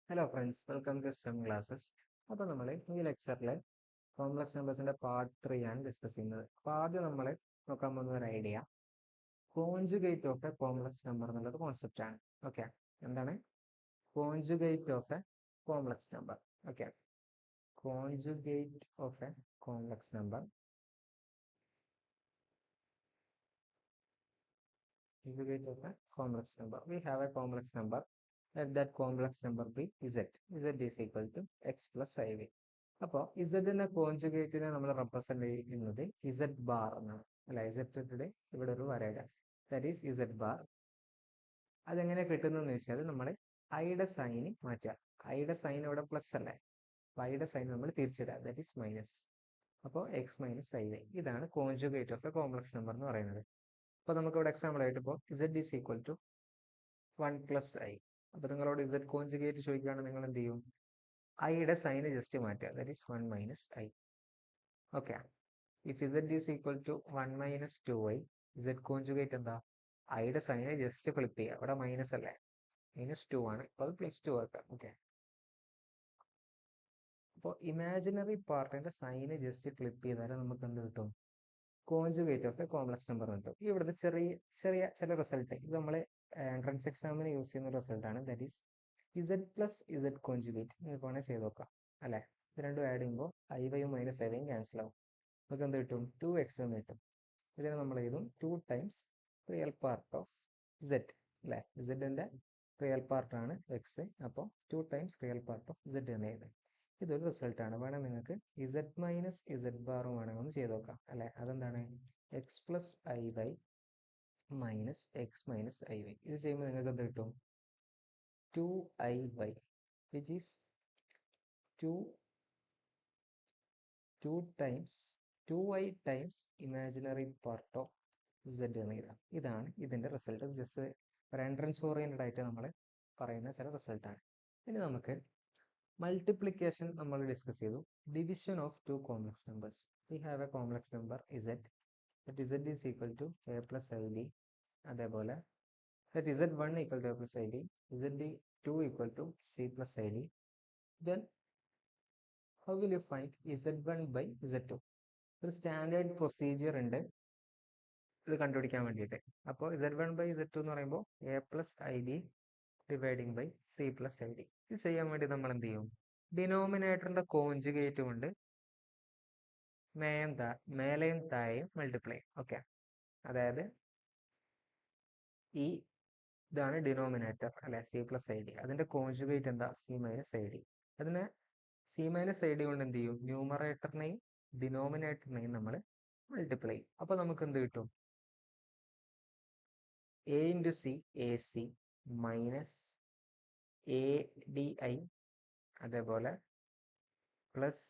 Hello friends, welcome to STEM classes. അപ്പോൾ നമ്മൾ ഈ ലെക്ചറിൽ കോംപ്ലക്സ് നമ്പേഴ്സിന്റെ പാർട്ട് 3 ആണ് ഡിസ്കസ് ചെയ്യുന്നത്. അപ്പോൾ ആദ്യം നമ്മൾ നോക്കാൻ പോകുന്ന ഒരു idea conjugate of a complex number എന്നുള്ളൊരു കോൺസെപ്റ്റ് ആണ്. ഓക്കെ, എന്താണ് conjugate of a complex number? Okay, conjugate of a complex number. Conjugate of a complex number. We have a complex number. Let that complex number be z. Z is equal to x plus iv. അപ്പോൾ ഇസഡിന്റെ കോൺജുഗേറ്റിനെ നമ്മൾ represent ചെയ്യുന്നത് Z bar എന്നാണ്, അല്ല ഇസഡിന്റെ ഇവിടെ ഒരു വരയിട, that is Z bar. അതെങ്ങനെ കിട്ടുന്നതെന്ന് വെച്ചാൽ നമ്മൾ ഐയുടെ സൈന് മാറ്റുക. ഐയുടെ സൈൻ ഇവിടെ പ്ലസ് അല്ലേ, അപ്പോൾ ഐയുടെ സൈൻ നമ്മൾ തിരിച്ചിടുക, ദാറ്റ് ഈസ് മൈനസ്. അപ്പോൾ എക്സ് മൈനസ് ഐ വൈ, ഇതാണ് conjugate of a complex number എന്ന് പറയുന്നത്. അപ്പോൾ നമുക്ക് ഇവിടെ എക്സാമ്പിൾ ആയിട്ട് ഇപ്പോൾ z is equal to 1 plus i. അപ്പോൾ നിങ്ങളോട് ഇസഡ് കോൺജുഗേറ്റ് ചോദിക്കുകയാണെങ്കിൽ നിങ്ങൾ എന്ത് ചെയ്യും? ഐയുടെ സൈന് ജസ്റ്റ് മാറ്റുക, that is 1 minus i. Okay, if z is equal to 1 minus 2i, z conjugate എന്താ? ഐയുടെ സൈന് ജസ്റ്റ് ഫ്ലിപ്പ് ചെയ്യുക. ഇവിടെ മൈനസ് അല്ലേ, -2 ആണ്, ഇപ്പോൾ പ്ലസ് 2 ആക്കാം. ഓക്കെ, അപ്പോൾ ഇമാജിനറി പാർട്ടിന്റെ സൈന് ജസ്റ്റ് ഫ്ലിപ്പ് ചെയ്താൽ നമുക്ക് എന്ത് കിട്ടും? Conjugate of a complex number കിട്ടും. ഇവിടുത്തെ ചെറിയ ചെറിയ ചില റിസൾട്ട് ഇത് നമ്മൾ എൻട്രൻസ് എക്സാമിന് യൂസ് ചെയ്യുന്ന റിസൾട്ടാണ്, that is Z plus Z conjugate. നിങ്ങൾക്ക് വേണേൽ ചെയ്ത് നോക്കാം അല്ലേ. ഇത് രണ്ടും ആഡ് ചെയ്യുമ്പോൾ ഐ വൈയും മൈനസ് ഐ വൈയും ക്യാൻസൽ ആവും. നമുക്ക് എന്ത് കിട്ടും? 2x എന്ന് കിട്ടും. ഇതിനെ നമ്മൾ എഴുതും 2 times real part of Z അല്ലേ. ഇസഡിന്റെ റിയൽ പാർട്ടാണ് എക്സ്, അപ്പോൾ 2 times real part of Z എന്ന് എഴുതും. ഇതൊരു റിസൾട്ടാണ്. വേണം നിങ്ങൾക്ക് ഇസഡ് മൈനസ് ഇസഡ് ബാറും വേണമെങ്കിൽ ഒന്ന് ചെയ്ത് നോക്കാം അല്ലേ. അതെന്താണ്? X plus i y minus x minus i y. ഇത് ചെയ്യുമ്പോൾ നിങ്ങൾക്ക് എന്ത് കിട്ടും? 2iy, which is 2 times 2i times imaginary part of z എന്ന് എഴുതാം. ഇതാണ് ഇതിന്റെ റിസൾട്ട്. ജസ്റ്റ് ഒരു എൻട്രൻസ് ഓറിയന്റഡ് ആയിട്ട് നമ്മൾ പറയുന്ന ചില റിസൾട്ടാണ്. ഇനി നമുക്ക് മൾട്ടിപ്ലിക്കേഷൻ നമ്മൾ ഡിസ്കസ് ചെയ്തു. Division of two complex numbers. We have A complex number z, that z is equal to a plus ib. അതേപോലെ that z1 equal to a plus id, z2 equal to c plus id. Then how will you find z1 by z2? ഒരു standard procedure ഉണ്ട് ഇത് കണ്ടുപിടിക്കാൻ വേണ്ടിയിട്ട്. അപ്പോൾ z1 by z2 എന്ന് പറയുമ്പോൾ a plus ib dividing by c plus i d. ഇത് ചെയ്യാൻ വേണ്ടി നമ്മൾ എന്ത് ചെയ്യും? ഡിനോമിനേറ്ററിന്റെ കോൺജുഗേറ്റ് കൊണ്ട് മേലെയും താഴെയും മൾട്ടിപ്ലൈ. ഓക്കെ, അതായത് ഈ ഇതാണ് ഡിനോമിനേറ്റർ അല്ലെ, സി പ്ലസ് ഐ ഡി. അതിന്റെ കോൺജുഗേറ്റ് എന്താ? C minus i D. അതിനെ സി മൈനസ് ഐ ഡി കൊണ്ട് എന്ത് ചെയ്യും? ന്യൂമറേറ്ററിനെയും ഡിനോമിനേറ്ററിനെയും നമ്മൾ മൾട്ടിപ്ലൈ ചെയ്യും. അപ്പൊ നമുക്ക് എന്ത് കിട്ടും? A into C, A C minus A D I, അതേപോലെ പ്ലസ്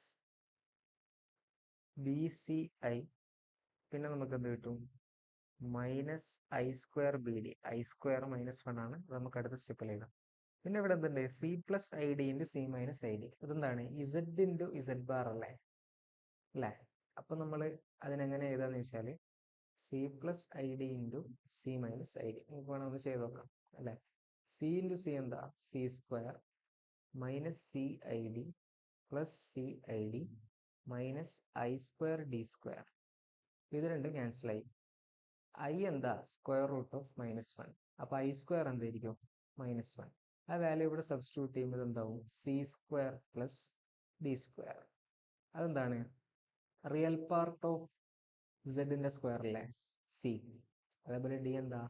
ബി സി ഐ, പിന്നെ നമുക്ക് എന്ത് കിട്ടും? Minus i square B D. I square -1 ആണ്, നമുക്ക് അടുത്ത സ്റ്റെപ്പിൽ എഴുതാം. പിന്നെ ഇവിടെ എന്തുണ്ട്? C plus i d into c minus i D. ഇതെന്താണ്? ഇസഡ് ഇൻറ്റു ഇസഡ് ബാർ അല്ലേ അല്ലേ. അപ്പൊ നമ്മൾ അതിനെങ്ങനെ എഴുതാന്ന് വെച്ചാൽ C plus i d into c minus i D. നമുക്ക് വേണം ഒന്ന് ചെയ്ത് നോക്കാം അല്ലേ. സി ഇൻറ്റു സി എന്താ? C square minus c i d plus c i d minus i square d square. ഇത് രണ്ടും ക്യാൻസൽ ആയി. ഐ എന്താ? Square root of -1. അപ്പൊ ഐ സ്ക്വയർ എന്തായിരിക്കും? -1. ആ വാല്യൂ ഇവിടെ സബ്സ്റ്റിറ്റ്യൂട്ട് ചെയ്യുമ്പോൾ എന്താവും? C square plus d square. അതെന്താണ്? റിയൽ പാർട്ട് ഓഫ് സെഡിന്റെ സ്ക്വയർ അല്ലേ, സി. അതേപോലെ ഡി എന്താ?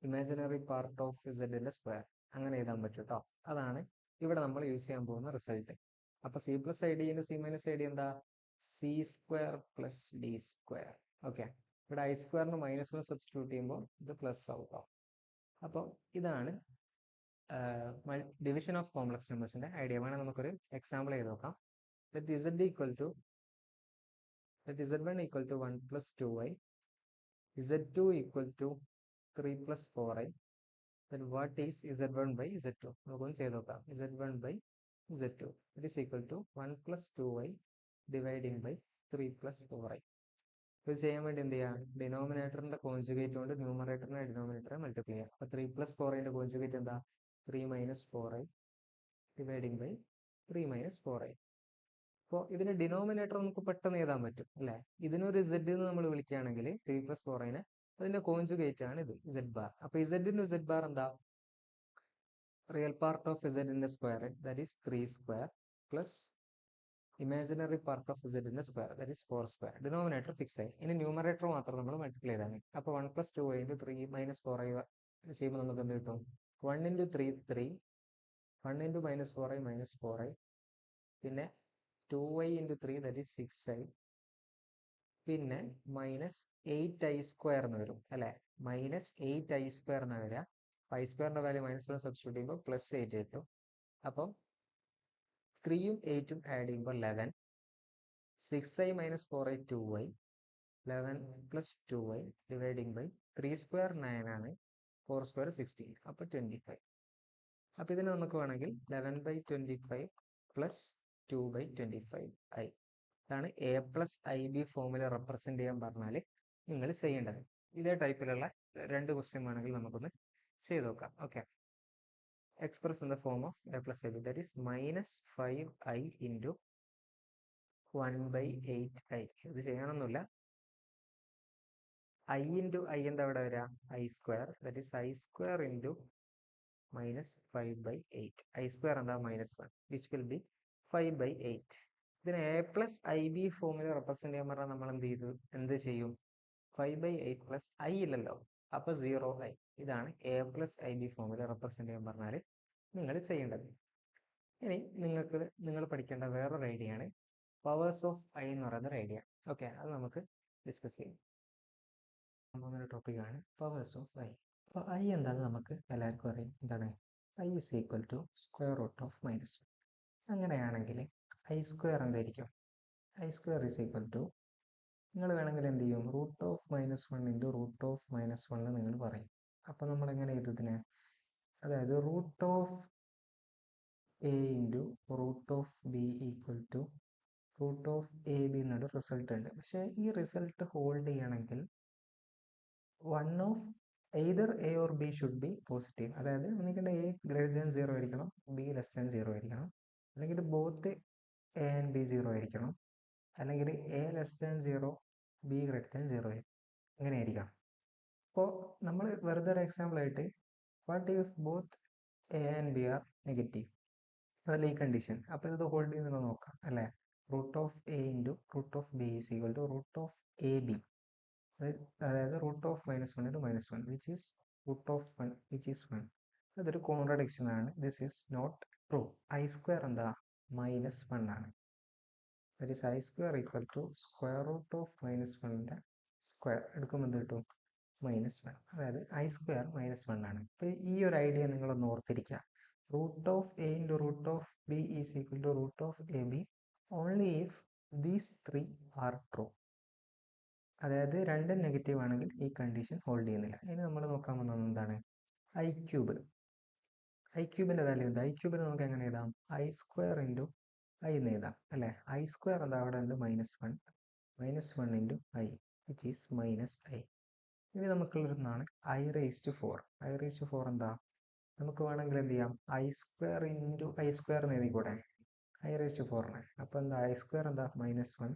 ഇമാജിനറി പാർട്ട് ഓഫ് സെഡിന്റെ സ്ക്വയർ. അങ്ങനെ എഴുതാൻ പറ്റും കേട്ടോ. അതാണ് ഇവിടെ നമ്മൾ യൂസ് ചെയ്യാൻ പോകുന്ന റിസൾട്ട്. അപ്പൊ c plus i d into c minus i d എന്താ? C square plus d square. Okay, ഇവിടെ ഐ സ്ക്വയറിന് -1 സബ്സ്റ്റിറ്റ്യൂട്ട് ചെയ്യുമ്പോൾ ഇത് പ്ലസ് ആവും. അപ്പോൾ ഇതാണ് ഡിവിഷൻ ഓഫ് കോംപ്ലക്സ് നമ്പേഴ്സിന്റെ ഐഡിയ. വേണം നമുക്കൊരു എക്സാമ്പിൾ ചെയ്ത് നോക്കാം. z1 equal to 1 plus 2i, z2 equal to 3 plus 4i. Then what is z1 by z2? നമുക്കൊന്ന് ചെയ്ത് നോക്കാം. z1 by z2 it is equal to 1 plus 2i dividing by 3 plus 4i. ഇത് ചെയ്യാൻ വേണ്ടി എന്ത് ചെയ്യാം? ഡിനോമിനേറ്ററിന്റെ കോൺജുഗേറ്റ് കൊണ്ട് ന്യൂമറേറ്ററിനെ ഡിനോമിനേറ്ററെ മൾട്ടിപ്ലൈ ചെയ്യാം. അപ്പൊ 3 plus 4iന്റെ കോൺജുഗേറ്റ് എന്താ? 3 minus 4i dividing by 3 minus 4i. അപ്പോൾ ഇതിന് ഡിനോമിനേറ്റർ നമുക്ക് പെട്ടെന്ന് എഴുതാൻ പറ്റും അല്ലേ? ഇതിനൊരു z എന്ന് നമ്മൾ വിളിക്കുകയാണെങ്കിൽ 3 പ്ലസ് 4iനെ അതിന്റെ കോൺജുഗേറ്റ് ആണ് ഇത് z ബാർ. അപ്പോൾ z z ബാർ എന്താ? Real part of z square, that is 3 square, plus imaginary part of z square, that is 4 square. Denominator fix ആയി. ഇനി ന്യൂമറേറ്റർ മാത്രം നമ്മൾ മൾട്ടിപ്ലൈ ചെയ്താൽ മതി. അപ്പോൾ 1 plus 2i into 3 minus 4i ചെയ്യുമ്പോൾ നമുക്ക് എന്ത് കിട്ടും? 1 into 3 3, 1 into minus 4i minus 4i, പിന്നെ 2i into 3 that is 6i, പിന്നെ മൈനസ് 8i സ്ക്വയർ എന്ന് വരും അല്ലേ? മൈനസ് 8i സ്ക്വയർ എന്ന് വരിക. i സ്ക്വയറിന്റെ വാല്യൂ മൈനസ് 1 സബ്സ്റ്റിറ്റ്യൂട്ട് ചെയ്യുമ്പോൾ പ്ലസ് 8 കിട്ടും. അപ്പം 3യും 8ഉം ആഡ് ചെയ്യുമ്പോൾ 11, 6i minus 4i 2i, 11 plus 2i dividing by 3 square 9 ആണ്, 4 സ്ക്വയർ 16, അപ്പോൾ 25. അപ്പോൾ ഇതിന് നമുക്ക് വേണമെങ്കിൽ 11 ബൈ 25 പ്ലസ് 2 ബൈ 25i. ഇതാണ് എ പ്ലസ് ഐ ബി ഫോമിൽ റെപ്രസെന്റ് ചെയ്യാൻ പറഞ്ഞാൽ നിങ്ങൾ ചെയ്യേണ്ടത്. ഇതേ ടൈപ്പിലുള്ള 2 ക്വസ്റ്റ്യൻ വേണമെങ്കിൽ നമുക്കൊന്ന് ചെയ്ത് നോക്കാം. Okay, express in the form of a plus ab, that is minus 5i into 1 by 8i. ഇത് ചെയ്യണമെന്നില്ല. i into i എന്താ ഇവിടെ വരിക? i square, that is i square into minus 5 by 8. i square എന്താ? minus 1, which will be 5 by 8. ഇതിന് A plus i b ഫോമിൽ represent ചെയ്യാൻ പറഞ്ഞാൽ നമ്മൾ എന്ത് ചെയ്യും? 5 by 8 പ്ലസ് ഐ ഇല്ലല്ലോ, അപ്പോൾ 0i. ഇതാണ് എ പ്ലസ് ഐ ബി ഫോമിൽ റെപ്രസെന്റ് ചെയ്യാൻ പറഞ്ഞാൽ നിങ്ങൾ ചെയ്യേണ്ടത്. ഇനി നിങ്ങൾ പഠിക്കേണ്ട വേറൊരു ഐഡിയ ആണ് പവേഴ്സ് ഓഫ് ഐ എന്ന് പറയുന്ന ഐഡിയ. ഓക്കെ, അത് നമുക്ക് ഡിസ്കസ് ചെയ്യാം. പോകുന്ന ടോപ്പിക്കാണ് പവേഴ്സ് ഓഫ് ഐ. അപ്പോൾ ഐ എന്താണെന്ന് നമുക്ക് എല്ലാവർക്കും അറിയാം. എന്താണ്? I is equal to square root of minus 1. അങ്ങനെയാണെങ്കിൽ ഐ സ്ക്വയർ എന്തായിരിക്കും? I square is equal to, നിങ്ങൾ വേണമെങ്കിൽ എന്ത് ചെയ്യും? Root of minus 1 into root of minus 1 എന്ന് നിങ്ങൾ പറയും. അപ്പോൾ നമ്മൾ എങ്ങനെ ഇതിനെ, അതായത് root of a into root of b equal to root of a b എന്നൊരു റിസൾട്ട് ഉണ്ട്. പക്ഷേ ഈ റിസൾട്ട് ഹോൾഡ് ചെയ്യണമെങ്കിൽ one of either A or B should be positive. അതായത് ഒന്നിക്കണ്ട എ ഗ്രേറ്റർ ദാൻ 0 ആയിരിക്കണം, ബി ലെസ് ദാൻ 0 ആയിരിക്കണം, അല്ലെങ്കിൽ both a and B 0 ആയിരിക്കണം, അല്ലെങ്കിൽ A less than 0 be greater than 0 ആയിരിക്കും. അങ്ങനെ ആയിരിക്കണം. അപ്പോൾ നമ്മൾ വെറുതെ ഒരു എക്സാമ്പിൾ ആയിട്ട്, what if both a and b are negative, അതല്ല ഈ കണ്ടീഷൻ. അപ്പോൾ ഇത് ഹോൾഡ് ചെയ്യുന്നത് നോക്കാം അല്ലേ? Root of a into root of b is equal to root of a b, അതായത് root of minus 1 into minus 1 which is root of 1 which is 1. അതൊരു contradiction ആണ്. This is not true. I square എന്താ? Minus 1 ആണ്. That is i square equal to square root of minus 1ൻ്റെ square എടുക്കുമ്പോൾ എന്ത് കിട്ടും? Minus 1. അതായത് i square minus 1 ആണ്. അപ്പോൾ ഈ ഒരു ഐഡിയ നിങ്ങളൊന്ന് ഓർത്തിരിക്കുക. Root of a into root of b is equal to root of a b only if these 3 are true. അതായത് രണ്ടും നെഗറ്റീവ് ആണെങ്കിൽ ഈ കണ്ടീഷൻ ഹോൾഡ് ചെയ്യുന്നില്ല. ഇനി നമ്മൾ നോക്കാൻ പോകുന്നത് എന്താണ്? I cube. ഐ ക്യൂബിൻ്റെ വാല്യൂ എന്താ? ഐ ക്യൂബിന് നമുക്ക് എങ്ങനെ എഴുതാം? ഐ സ്ക്വയർ ഇൻറ്റു ഐ എന്ന് എഴുതാം അല്ലേ? ഐ സ്ക്വയർ എന്താ? അവിടെ ഉണ്ട് minus 1, minus 1 into i which is minus i. ഇനി നമുക്കുള്ളൊന്നാണ് i raise to 4. I raise to 4 എന്താ? നമുക്ക് വേണമെങ്കിൽ എന്ത് ചെയ്യാം? I square into i square എന്ന് എഴുതിക്കൂടെ? ഐ റേസ് ടു 4 ആണ്. അപ്പോൾ എന്താ? ഐ സ്ക്വയർ എന്താ? Minus 1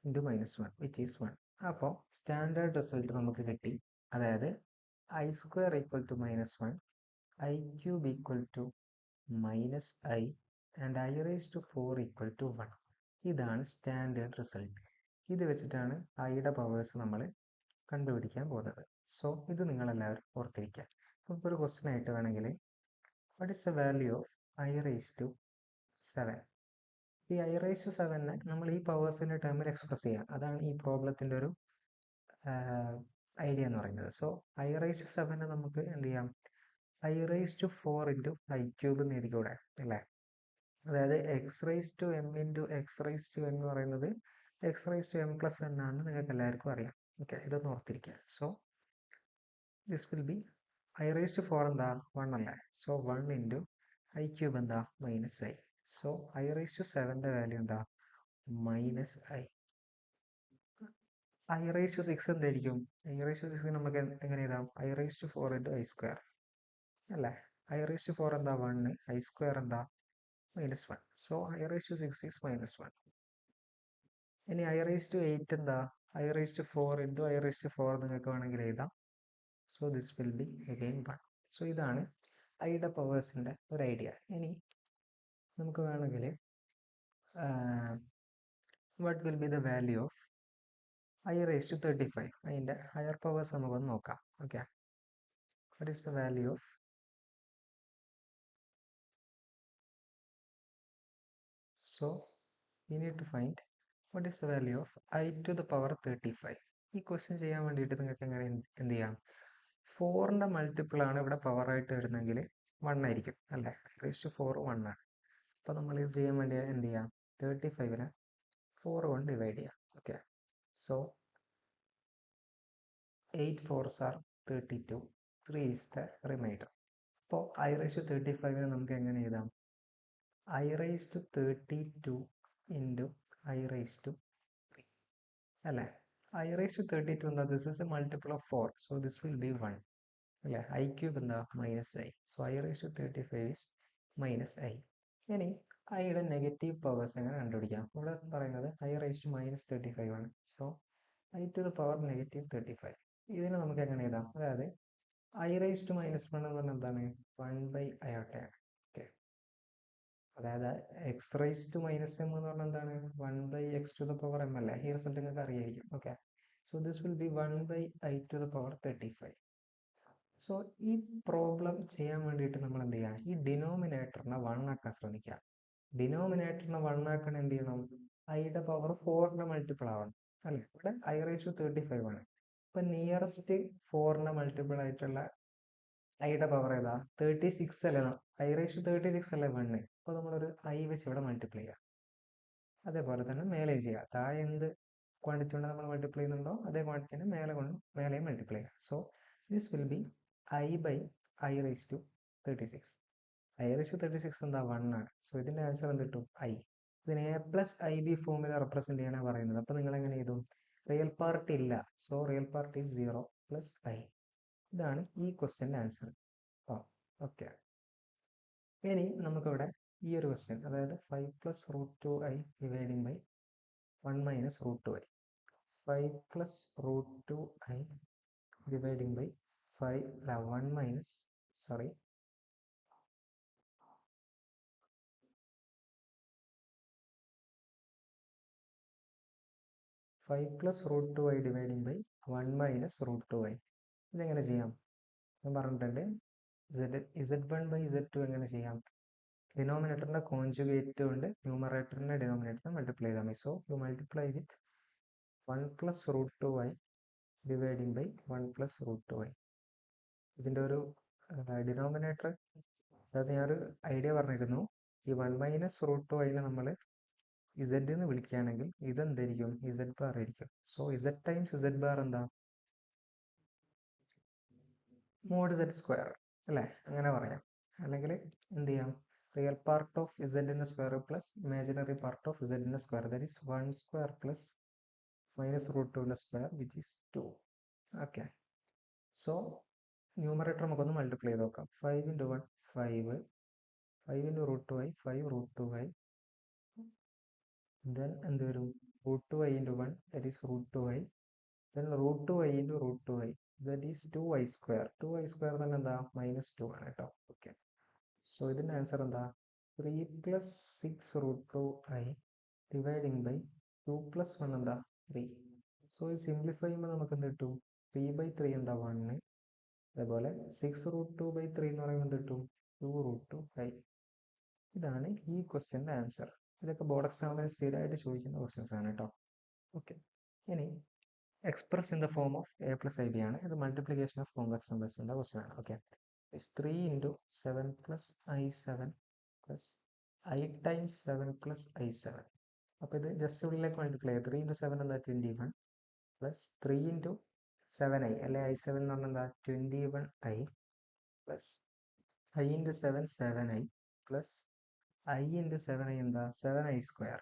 into minus 1 which is 1. അപ്പോൾ സ്റ്റാൻഡേർഡ് റിസൾട്ട് നമുക്ക് കിട്ടി. അതായത് i square equal to minus 1, i cube equal to minus i and i raise to 4 equal to 1. ഇതാണ് സ്റ്റാൻഡേർഡ് റിസൾട്ട്. ഇത് വെച്ചിട്ടാണ് ഐയുടെ പവേഴ്സ് നമ്മൾ കണ്ടുപിടിക്കാൻ പോകുന്നത്. സോ ഇത് നിങ്ങളെല്ലാവരും ഓർത്തിരിക്കുക. അപ്പോൾ ഒരു ക്വസ്റ്റ്യൻ ആയിട്ട് വേണമെങ്കിൽ what is the value of i raise to 7? ഈ ഐ റേസ് ടു 7നെ നമ്മൾ ഈ പവേഴ്സിൻ്റെ ടേമിൽ എക്സ്പ്രസ് ചെയ്യാം. അതാണ് ഈ പ്രോബ്ലത്തിൻ്റെ ഒരു ഐഡിയ എന്ന് പറയുന്നത്. സോ ഐ റേസ് ടു 7നെ നമുക്ക് എന്ത് ചെയ്യാം? I raise to 4 into i cube എന്ന് എഴുതിക്കൂടെ അല്ലേ? അതായത് x raise to m into x raise to എന്ന് പറയുന്നത് x raise to m plus n ആണെന്ന് നിങ്ങൾക്ക് എല്ലാവർക്കും അറിയാം. ഓക്കെ, ഇതൊന്ന് ഓർത്തിരിക്കുക. So this will be i raise to 4 എന്താ? 1 അല്ലേ? സോ 1 ഇൻറ്റു ഐ ക്യൂബ് എന്താ? Minus i. So i raise to 7ൻ്റെ value എന്താ? Minus i. I raise to 6 എന്തായിരിക്കും? ഐ റേസ് ടു 6 നമുക്ക് എങ്ങനെ എഴുതാം? I raise to 4 into i square അല്ലേ? I raised to 4 എന്താ 1, I square എന്താ -1. So I raised to 6 is -1. ഇനി I raised to 8 എന്താ I raised to 4 into I raised to 4 നിങ്ങൾക്ക് വേണമെങ്കിൽ എഴുതാം. So this will be again 1. So ഇതാണ് ഐയുടെ പവേഴ്സിൻ്റെ ഒരു ഐഡിയ. ഇനി നമുക്ക് വേണമെങ്കിൽ what will be the value of I raised to 35? അതിൻ്റെ ഹയർ പവേഴ്സ് നമുക്കൊന്ന് നോക്കാം. Okay, what is the value of so we need to find what is the value of I to the power 35. ഈ question ചെയ്യാൻ വേണ്ടിയിട്ട് നിങ്ങൾക്ക് എങ്ങനെ എന്ത് ചെയ്യാം, 4ൻ്റെ മൾട്ടിപ്പിൾ ആണ് ഇവിടെ പവർ ആയിട്ട് വരുന്നെങ്കിൽ 1 ആയിരിക്കും അല്ലേ, റേസ് ടു 4 1 ആണ്. അപ്പോൾ നമ്മൾ ഇത് ചെയ്യാൻ വേണ്ടി എന്ത് ചെയ്യാം, 35നെ 4 കൊണ്ട് ഡിവൈഡ് ചെയ്യാം. Okay, so 8 4s are 32, 3 is the remainder. അപ്പോൾ I raised to 35നെ നമുക്ക് എങ്ങനെ എഴുതാം, I raised to 32 into I raised to 3 അല്ലേ. I raised to 32 എന്താ, this is a multiple of 4, so this will be 1 അല്ലേ. I cube എന്താ -i, so I raised to 35 is -i. ഇനി ഐയുടെ negative powers എങ്ങനെ കണ്ടുപിടിക്കാം, ഇവിടെ പറയുന്നത് I raised to -35 ആണ്. So I to the power -35. ഇതിനെ നമുക്ക് എങ്ങനെ എഴുതാം, അതായത് I raised to -1 എന്ന് പറഞ്ഞാൽ എന്താണ്, 1/i. ഓക്കെ, അതായത് x raised to -m എന്ന് പറഞ്ഞാൽ എന്താണ്, 1/x to the power m അല്ലേ. ഈ റിസൾട്ട് നിങ്ങൾക്ക് അറിയായിരിക്കും. Okay, so this will B 1/i to the power 35. So ഈ പ്രോബ്ലം ചെയ്യാൻ വേണ്ടിയിട്ട് നമ്മൾ എന്ത് ചെയ്യുക, ഈ ഡിനോമിനേറ്ററിനെ 1 ആക്കാൻ ശ്രമിക്കുക. ഡിനോമിനേറ്ററിനെ 1 ആക്കാൻ എന്ത് ചെയ്യണം, ഐയുടെ പവർ 4ൻ്റെ മൾട്ടിപ്പിൾ ആവണം അല്ലേ. ഇവിടെ I raised to 35 ആണ്. ഇപ്പം നിയറസ്റ്റ് 4ൻ്റെ മൾട്ടിപ്പിൾ ആയിട്ടുള്ള ഐയുടെ പവർ ഏതാ, 36 അല്ലേ. I raised to 36 അല്ലേ 1. അപ്പോൾ നമ്മളൊരു I വെച്ച് ഇവിടെ മൾട്ടിപ്ലൈ ചെയ്യുക. അതേപോലെ തന്നെ മേലെ ചെയ്യുക, താഴെ എന്ത് ക്വാണ്ടിറ്റി കൊണ്ട് നമ്മൾ മൾട്ടിപ്ലൈ ചെയ്യുന്നുണ്ടോ അതേ ക്വാണ്ടിറ്റിനെ മേലെയും മൾട്ടിപ്ലൈ ചെയ്യുക. So this will B I raised to 36. I raised to 36 എന്താ 1 ആണ്. സോ ഇതിൻ്റെ ആൻസർ എന്ത് കിട്ടും, I. ഇതിന് A+IB ഫോമിൽ റെപ്രസെൻറ്റ് ചെയ്യാനാണ് പറയുന്നത്. അപ്പോൾ നിങ്ങൾ എങ്ങനെ എഴുതും, റിയൽ പാർട്ട് ഇല്ല, so real part is 0 + I. ഇതാണ് ഈ ക്വസ്റ്റ്യൻ്റെ ആൻസർ. ഓക്കെ, ഇനി നമുക്കിവിടെ ഈ ഒരു ക്വസ്റ്റ്യൻ, അതായത് 5 + √2i dividing by 1 - √2i, 5 + √2i dividing by 5 + 5 + √2i dividing by 1 - √2i. ഇതെങ്ങനെ ചെയ്യാം, ഞാൻ പറഞ്ഞിട്ടുണ്ട്. Z1/Z2 എങ്ങനെ ചെയ്യാം, ഡിനോമിനേറ്ററിൻ്റെ കോൺജുഗേറ്റ് കൊണ്ട് ന്യൂമറേറ്ററിൻ്റെ ഡിനോമിനേറ്ററിനെ മൾട്ടിപ്ലൈ ചെയ്താൽ മതി. So you multiply with 1 + √2i dividing by 1 + √2i. ഇതിൻ്റെ ഒരു ഡിനോമിനേറ്റർ, അതായത് ഞാനൊരു ഐഡിയ പറഞ്ഞിരുന്നു, ഈ 1 - √2iനെ നമ്മൾ Z എന്ന് വിളിക്കുകയാണെങ്കിൽ ഇതെന്തായിരിക്കും, Z ബാർ ആയിരിക്കും. So Z times Z bar എന്താ, mod Z² അല്ലേ, അങ്ങനെ പറയാം. അല്ലെങ്കിൽ എന്ത് ചെയ്യാം, റിയൽ പാർട്ട് ഓഫ് ഇസഡിൻ്റെ square plus imaginary part of ഇസഡിൻ്റെ സ്ക്വയർ, ദാറ്റ് ഈസ് 1² പ്ലസ് -√2ൻ്റെ square which is 2. Okay, so numerator നമുക്കൊന്ന് മൾട്ടിപ്ലൈ ചെയ്ത് നോക്കാം. 5 × 1 5, 5 × √2i 5 √2i, ദെൻ എന്ത് വരും, √2i × 1 that is √2i, then √2i × √2i that is 2i². 2i² തന്നെ എന്താ -2 ആണ് കേട്ടോ. ഓക്കെ, സോ ഇതിൻ്റെ ആൻസർ എന്താ, 3 + 6 √2i ഡിവൈഡിങ് ബൈ 2 + 1 എന്താ 3. സോ ഇത് സിംപ്ലിഫൈ ചെയ്യുമ്പോൾ നമുക്ക് എന്ത് കിട്ടും, 3/3 എന്താ 1, അതേപോലെ 6 √2/3 എന്ന് പറയുമ്പോൾ എന്ത് കിട്ടും, 2 √2i. ഇതാണ് ഈ ക്വസ്റ്റ്യൻ്റെ ആൻസർ. ഇതൊക്കെ ബോർഡ് എക്സാമിന് സ്ഥിരമായിട്ട് ചോദിക്കുന്ന ക്വസ്റ്റ്യൻസ് ആണ് കേട്ടോ. ഓക്കെ, ഇനി express in the form of A+IB ആണ്. ഇത് മൾട്ടിപ്ലിക്കേഷൻ ഓഫ് കോംപ്ലക്സ് നമ്പേഴ്സിൻ്റെ ക്വസ്റ്റ്യൻ ആണ്. Okay, it's 3 × 7 + i7 + i times 7 + i7. അപ്പോൾ ഇത് ജസ്റ്റ് ഉള്ളിലേക്ക് മൾട്ടിപ്ലൈ ചെയ്യുക. 3 × 7 എന്താ 21 പ്ലസ് 3 × 7i അല്ലെ i7 എന്ന് പറഞ്ഞാൽ എന്താ 21i plus i × 7 7i plus i × 7i എന്താ 7i².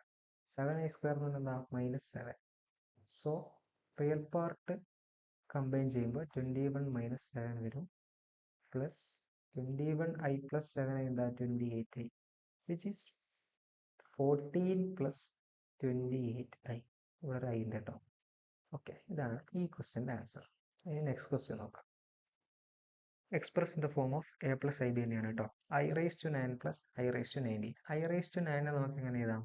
7i² എന്ന് പറഞ്ഞാൽ എന്താ -7. സോ റിയൽ പാർട്ട് കമ്പൈൻ ചെയ്യുമ്പോൾ 21 - 7 വരും പ്ലസ് 21i plus 7 എന്താ 28i, which is 14 plus 28i. ഇവിടെ ഒരു ഐ ഉണ്ട് കേട്ടോ. ഓക്കെ, ഇതാണ് ഈ ക്വസ്റ്റ്യൻ്റെ ആൻസർ. ഇനി നെക്സ്റ്റ് ക്വസ്റ്റ്യൻ നോക്കാം. Express in the form of a plus i b തന്നെയാണ് കേട്ടോ. I raise to 9 plus i raise to 19. I raise to 9 നമുക്ക് എങ്ങനെ എഴുതാം?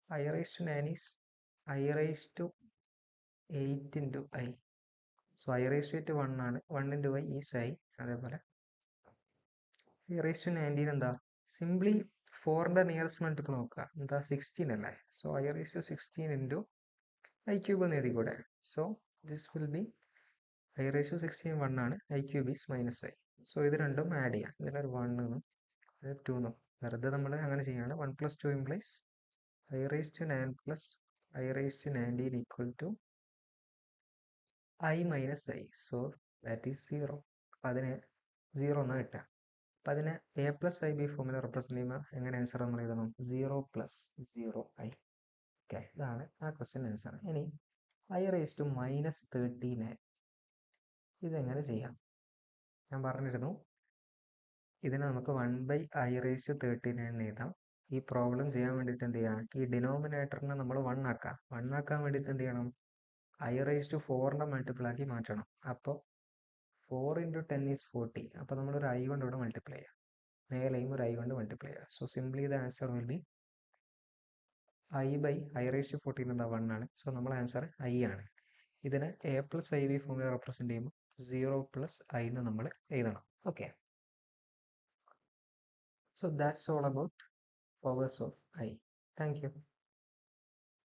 I raise to 9 is i raise to 8 into i. So i raise to 8 1 ആണ്. 1 into i is i. അതേപോലെ i raise to 19 എന്താ? Simply 4ൻ്റെ nearest multiple നോക്കുക. എന്താ? 16 അല്ലേ? So i raise to 16 into i cube എന്ന് എഴുതി കൂടെ. So this will be i raise to 16 1 ആണ്. I cube is minus i. So ഇത് രണ്ടും ആഡ് ചെയ്യാം. ഇതിലൊരു 1 എന്നും ഇത് 2 എന്നും വെറുതെ നമ്മൾ അങ്ങനെ ചെയ്യാണ്. 1 + 2 implies i raise to 9 plus i raise to 19 equal to i minus i. So that is 0. അപ്പം അതിനെ 0 എന്നാണ് കിട്ടുക. അപ്പം അതിനെ എ പ്ലസ് ഐ ബി ഫോമിൽ റെപ്രസെൻറ്റ് ചെയ്യുമ്പോൾ എങ്ങനെ ആൻസർ നമ്മൾ എഴുതണം? 0 + 0i. ഓക്കെ, ഇതാണ് ആ ക്വസ്റ്റ്യൻ ആൻസർ. ഇനി ഐ റേസ് ടു മൈനസ് 39, ഇതെങ്ങനെ ചെയ്യാം? ഞാൻ പറഞ്ഞിരുന്നു ഇതിനെ നമുക്ക് 1/i റേസ് ടു 39 എഴുതാം. ഈ പ്രോബ്ലം ചെയ്യാൻ വേണ്ടിയിട്ട് എന്ത് ചെയ്യാം? ഈ ഡിനോമിനേറ്ററിനെ നമ്മൾ 1 ആക്കാം. 1 ആക്കാൻ വേണ്ടിയിട്ട് എന്ത് ചെയ്യണം? ഐ റേസ് ടു 4ൻ്റെ മൾട്ടിപ്പിൾ ആക്കി മാറ്റണം. അപ്പോൾ 4 ഇൻറ്റു 10 ഈസ് 40. അപ്പോൾ നമ്മളൊരു ഐ കൊണ്ട് ഇവിടെ മൾട്ടിപ്ലൈ ചെയ്യാം. മേലെയും ഒരു ഐ കൊണ്ട് മൾട്ടിപ്ലൈ ചെയ്യാം. So simply the answer will be i raise to 14 എന്താ? 1 ആണ്. സോ നമ്മൾ ആൻസർ ഐ ആണ്. ഇതിനെ എ പ്ലസ് ഐ ബി ഫോമിൽ റെപ്രസെൻറ്റ് ചെയ്യുമ്പോൾ 0 + i എന്ന് നമ്മൾ എഴുതണം. Okay, so that's all about powers of I. Thank you.